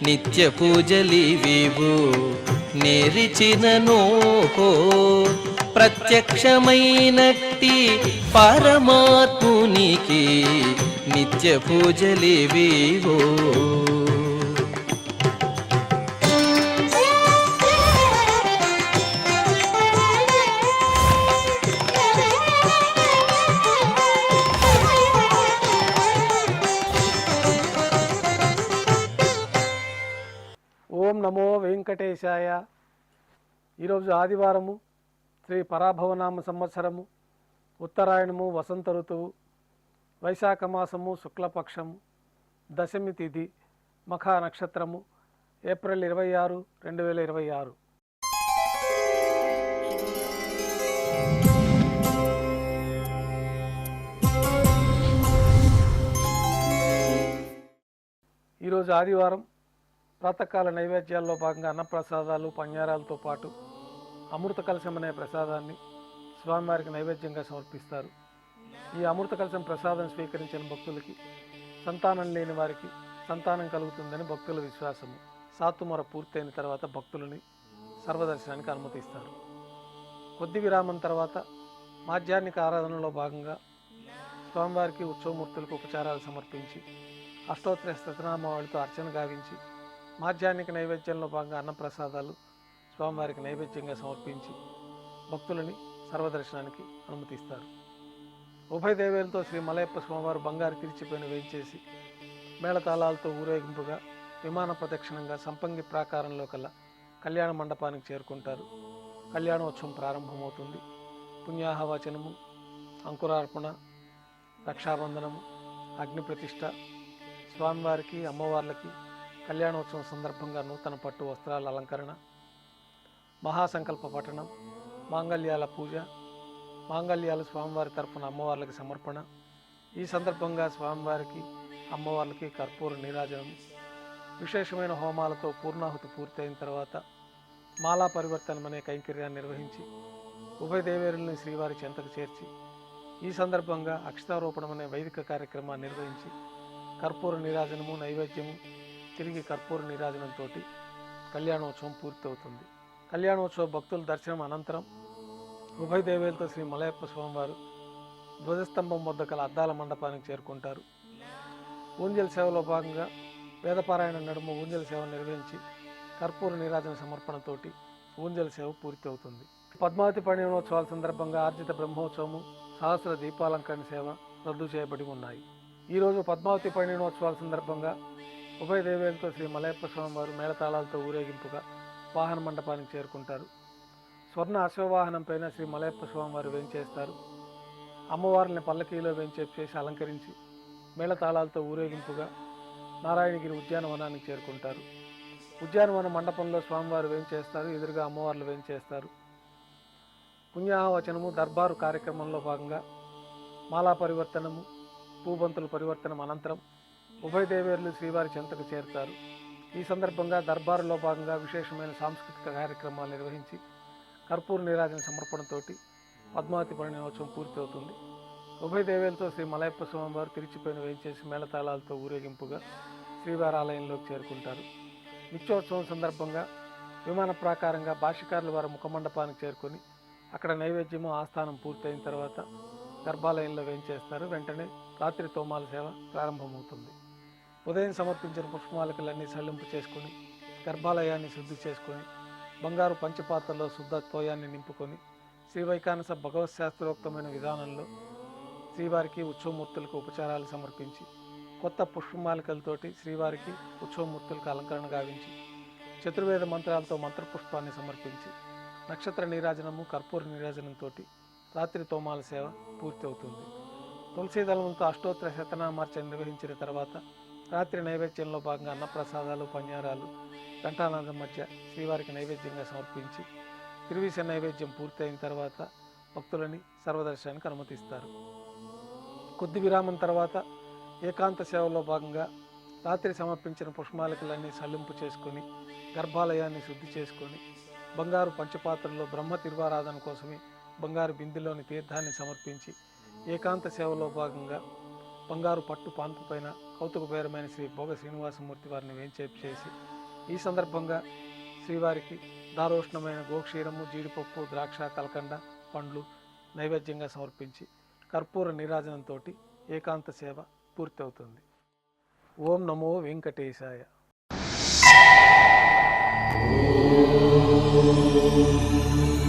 నిత్య పూజలివివు నేరిచినను ప్రత్యక్షమైనట్టి పరమాత్మునికి నిత్య పూజలివివో. ఓం నమో వెంకటేశాయ. ఈరోజు ఆదివారము, శ్రీ పరాభవనామ సంవత్సరము, ఉత్తరాయణము, వసంత ఋతువు, వైశాఖ మాసము, శుక్లపక్షము, దశమి తిథి, మఖా నక్షత్రము, ఏప్రిల్ 26, 2026. ఈరోజు ఆదివారం ప్రాతకాల నైవేద్యాల్లో భాగంగా అన్నప్రసాదాలు, పంజారాలతో పాటు అమృత కలశం అనే ప్రసాదాన్ని స్వామివారికి నైవేద్యంగా సమర్పిస్తారు. ఈ అమృత కలశం ప్రసాదం స్వీకరించిన భక్తులకి, సంతానం లేని వారికి సంతానం కలుగుతుందని భక్తుల విశ్వాసము. సాతుమర పూర్తయిన తర్వాత భక్తులని సర్వదర్శనానికి అనుమతిస్తారు. కొద్ది విరామం తర్వాత మాధ్యాహ్నిక ఆరాధనలో భాగంగా స్వామివారికి ఉత్సవమూర్తులకు ఉపచారాలు సమర్పించి అష్టోత్తర శతనామావళితో అర్చన గావించి మాధ్యాహ్నిక నైవేద్యంలో భాగంగా అన్నప్రసాదాలు స్వామివారికి నైవేద్యంగా సమర్పించి భక్తులని సర్వదర్శనానికి అనుమతిస్తారు. ఉభయ దేవేలతో శ్రీ మలయప్ప స్వామివారు బంగారు తిరిచిపోయిన వేయించేసి మేళతాళాలతో ఊరేగింపుగా విమాన ప్రదక్షిణంగా సంపంగి ప్రాకారంలో కల్లా కళ్యాణ మండపానికి చేరుకుంటారు. కళ్యాణోత్సవం ప్రారంభమవుతుంది. పుణ్యాహవచనము, అంకురార్పణ, రక్షాబంధనము, అగ్నిప్రతిష్ఠ, స్వామివారికి అమ్మవార్లకి కళ్యాణోత్సవం సందర్భంగా నూతన పట్టు వస్త్రాల అలంకరణ, మహాసంకల్ప పఠనం, మాంగళ్యాల పూజ, మాంగళ్యాలు స్వామివారి తరఫున అమ్మవార్లకి సమర్పణ. ఈ సందర్భంగా స్వామివారికి అమ్మవార్లకి కర్పూర నీరాజనం, విశేషమైన హోమాలతో పూర్ణాహుతి పూర్తయిన తర్వాత మాలా పరివర్తనం అనే కైంకర్యాన్ని నిర్వహించి ఉభయ దేవేరుల్ని శ్రీవారి చెంతకు చేర్చి ఈ సందర్భంగా అక్షతారోపణం అనే వైదిక కార్యక్రమాన్ని నిర్వహించి కర్పూర నీరాజనము, నైవేద్యము, తిరిగి కర్పూర నీరాజనంతో కళ్యాణోత్సవం పూర్తవుతుంది. కళ్యాణోత్సవ భక్తుల దర్శనం అనంతరం ఉభయ దేవేలతో శ్రీ మలయప్ప స్వామివారు ధ్వజస్తంభం వద్ద కల అద్దాల మండపానికి చేరుకుంటారు. ఊంజల్ సేవలో భాగంగా వేదపారాయణ నడుమ ఊంజల్ సేవ నిర్వహించి కర్పూర నీరాజన సమర్పణతోటి ఊంజల్ సేవ పూర్తి అవుతుంది. పద్మావతి పరిణయోత్సవాల సందర్భంగా ఆర్జిత బ్రహ్మోత్సవము, సహస్ర దీపాలంకరణ సేవ రద్దు చేయబడి ఉన్నాయి. ఈరోజు పద్మావతి పరిణయోత్సవాల సందర్భంగా ఉభయ దేవేలతో శ్రీ మలయప్ప స్వామివారు మేళతాళాలతో ఊరేగింపుగా వాహన మండపానికి చేరుకుంటారు. స్వర్ణ అశ్వవాహనం పైన శ్రీ మలయప్ప స్వామివారు వేంచేస్తారు. అమ్మవారిని పల్లకీలో వేంచేసి అలంకరించి మేళతాళాలతో ఊరేగింపుగా నారాయణగిరి ఉద్యానవనానికి చేరుకుంటారు. ఉద్యానవన మండపంలో స్వామివారు వేంచేస్తారు. ఎదురుగా అమ్మవార్లు వేంచేస్తారు. పుణ్యాహవచనము, దర్బారు కార్యక్రమంలో భాగంగా మాలా పరివర్తనము, పూబంతుల పరివర్తనం అనంతరం ఉభయ దేవేరులు శ్రీవారి చెంతకు చేరుతారు. ఈ సందర్భంగా దర్బారులో భాగంగా విశేషమైన సాంస్కృతిక కార్యక్రమాలు నిర్వహించి కర్పూర నీరాజన సమర్పణతోటి పద్మావతి పరిణయోత్సవం పూర్తి అవుతుంది. ఉభయ దేవేలతో శ్రీ మలయప్ప స్వామివారు తిరిచిపోయిన వేయించేసి మేళతాళాలతో ఊరేగింపుగా శ్రీవారి ఆలయంలోకి చేరుకుంటారు. నిత్యోత్సవం సందర్భంగా విమాన ప్రాకారంగా భాష్యకారుల వారి ముఖమండపానికి చేరుకొని అక్కడ నైవేద్యము, ఆస్థానం పూర్తయిన తర్వాత గర్భాలయంలో వేయించేస్తారు. వెంటనే రాత్రి తోమాల సేవ ప్రారంభమవుతుంది. ఉదయం సమర్పించిన పుష్పమాలికలన్నీ సల్లింపు చేసుకొని గర్భాలయాన్ని శుద్ధి చేసుకొని బంగారు పంచపాత్రలో శుద్ధ తోయాన్ని నింపుకొని శ్రీ వైకానస భగవత్ శాస్త్రోక్తమైన విధానంలో శ్రీవారికి ఉత్సవమూర్తులకు ఉపచారాలు సమర్పించి కొత్త పుష్పమాలికలతోటి శ్రీవారికి ఉత్సవమూర్తులకు అలంకరణ గావించి చతుర్వేద మంత్రాలతో మంత్రపుష్పాన్ని సమర్పించి నక్షత్ర నీరాజనము, కర్పూర నీరాజనంతో రాత్రి తోమాల సేవ పూర్తి అవుతుంది. తులసీదళంతో అష్టోత్తర శతనామార్చన నిర్వహించిన తర్వాత రాత్రి నైవేద్యంలో భాగంగా అన్నప్రసాదాలు, పంజారాలు ఘంటానాదం మధ్య శ్రీవారికి నైవేద్యంగా సమర్పించి తిరువీస నైవేద్యం పూర్తయిన తర్వాత భక్తులని సర్వదర్శనానికి అనుమతిస్తారు. కొద్ది విరామం తర్వాత ఏకాంత సేవలో భాగంగా రాత్రి సమర్పించిన పుష్పమాలికలన్నీ సల్లింపు చేసుకొని గర్భాలయాన్ని శుద్ధి చేసుకొని బంగారు పంచపాత్రలో బ్రహ్మ తిరువారాధన కోసమే బంగారు బిందెలోని తీర్థాన్ని సమర్పించి ఏకాంత సేవలో భాగంగా బంగారు పట్టు పాన్పు పైన కౌతుకబేరమైన శ్రీ భోగ శ్రీనివాసమూర్తి వారిని వేంచేపు చేసి ఈ సందర్భంగా శ్రీవారికి దారోష్ణమైన గోక్షీరము, జీడిపప్పు, ద్రాక్ష, కలకండ, పండ్లు నైవేద్యంగా సమర్పించి కర్పూర నీరాజనంతో ఏకాంత సేవ పూర్తి అవుతుంది. ఓం నమో వెంకటేశాయ. ఓం